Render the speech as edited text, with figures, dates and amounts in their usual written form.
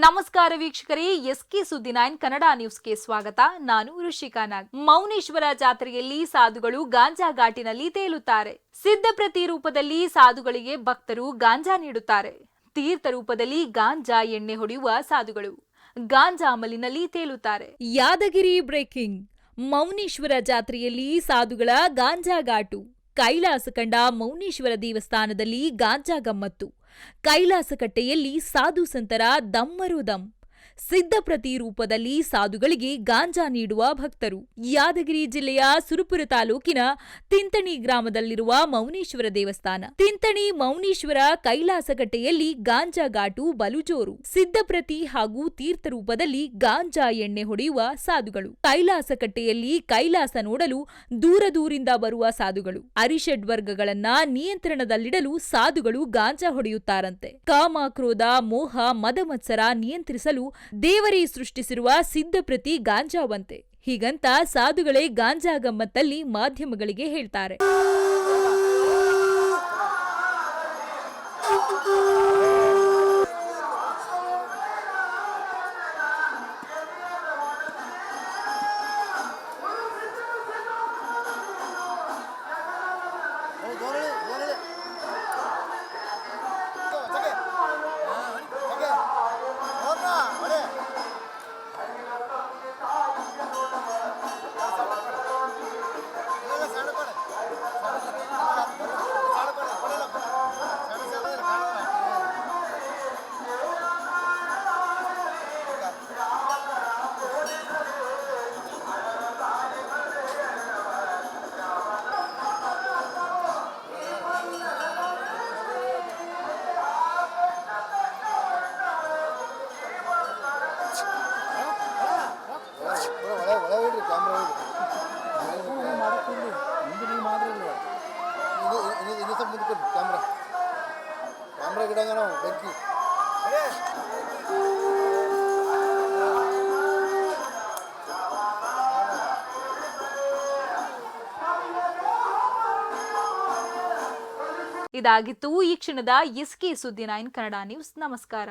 ನಮಸ್ಕಾರ ವೀಕ್ಷಕರೇ, ಎಸ್ಕೆ ಸುದ್ದಿ 9 ಕನ್ನಡ ನ್ಯೂಸ್ಗೆ ಸ್ವಾಗತ. ನಾನು ಋಷಿಕಾ ನಾಗ್. ಮೌನೇಶ್ವರ ಜಾತ್ರೆಯಲ್ಲಿ ಸಾಧುಗಳು ಗಾಂಜಾ ಘಾಟಿನಲ್ಲಿ ತೇಲುತ್ತಾರೆ. ಸಿದ್ಧ ಪ್ರತಿ ರೂಪದಲ್ಲಿ ಸಾಧುಗಳಿಗೆ ಭಕ್ತರು ಗಾಂಜಾ ನೀಡುತ್ತಾರೆ. ತೀರ್ಥ ರೂಪದಲ್ಲಿ ಗಾಂಜಾ ಎಣ್ಣೆ ಹೊಡೆಯುವ ಸಾಧುಗಳು ಗಾಂಜಾ ಅಮಲಿನಲ್ಲಿ ತೇಲುತ್ತಾರೆ. ಯಾದಗಿರಿ ಬ್ರೇಕಿಂಗ್. ಮೌನೇಶ್ವರ ಜಾತ್ರೆಯಲ್ಲಿ ಸಾಧುಗಳ ಗಾಂಜಾ ಘಾಟು. ಕೈಲಾಸ ಕಂಡ ಮೌನೇಶ್ವರ ದೇವಸ್ಥಾನದಲ್ಲಿ ಗಾಂಜಾ ಗಮ್ಮತ್ತು. ಕೈಲಾಸಕಟ್ಟೆಯಲ್ಲಿ ಸಾಧು ಸಂತರ ದಮ್ಮರು ದಮ್. ಸಿದ್ಧ ಪ್ರತಿ ರೂಪದಲ್ಲಿ ಸಾಧುಗಳಿಗೆ ಗಾಂಜಾ ನೀಡುವ ಭಕ್ತರು. ಯಾದಗಿರಿ ಜಿಲ್ಲೆಯ ಸುರಪುರ ತಾಲೂಕಿನ ತಿಂತಣಿ ಗ್ರಾಮದಲ್ಲಿರುವ ಮೌನೇಶ್ವರ ದೇವಸ್ಥಾನ. ತಿಂತಣಿ ಮೌನೇಶ್ವರ ಕೈಲಾಸಕಟ್ಟೆಯಲ್ಲಿ ಗಾಂಜಾ ಘಾಟು ಬಲುಜೋರು. ಸಿದ್ಧ ಪ್ರತಿ ಹಾಗೂ ತೀರ್ಥ ರೂಪದಲ್ಲಿ ಗಾಂಜಾ ಎಣ್ಣೆ ಹೊಡೆಯುವ ಸಾಧುಗಳು. ಕೈಲಾಸಕಟ್ಟೆಯಲ್ಲಿ ಕೈಲಾಸ ನೋಡಲು ದೂರದಿಂದ ಬರುವ ಸಾಧುಗಳು. ಅರಿಷಡ್ ವರ್ಗಗಳನ್ನ ನಿಯಂತ್ರಣದಲ್ಲಿಡಲು ಸಾಧುಗಳು ಗಾಂಜಾ ಹೊಡೆಯುತ್ತಾರಂತೆ. ಕಾಮ, ಕ್ರೋಧ, ಮೋಹ, ಮದ ಮತ್ಸರ ನಿಯಂತ್ರಿಸಲು ದೇವರೇ ಸೃಷ್ಟಿಸಿರುವ ಸಿದ್ಧ ಪ್ರತಿ ಗಾಂಜಾವಂತೆ. ಹೀಗಂತ ಸಾಧುಗಳೇ ಗಾಂಜಾ ಗಮ್ಮತ್ತಲ್ಲಿ ಮಾಧ್ಯಮಗಳಿಗೆ ಹೇಳ್ತಾರೆ. ಕ್ಯಾಮ್ರಾ ಗಿಡಂಗ ನಾವು ಬೆಂಕಿ ಇದಾಗಿತ್ತು ಈ ಕ್ಷಣದ ಎಸ್ಕೆ ಸುದ್ದಿ 9 ಕನ್ನಡ ನ್ಯೂಸ್. ನಮಸ್ಕಾರ.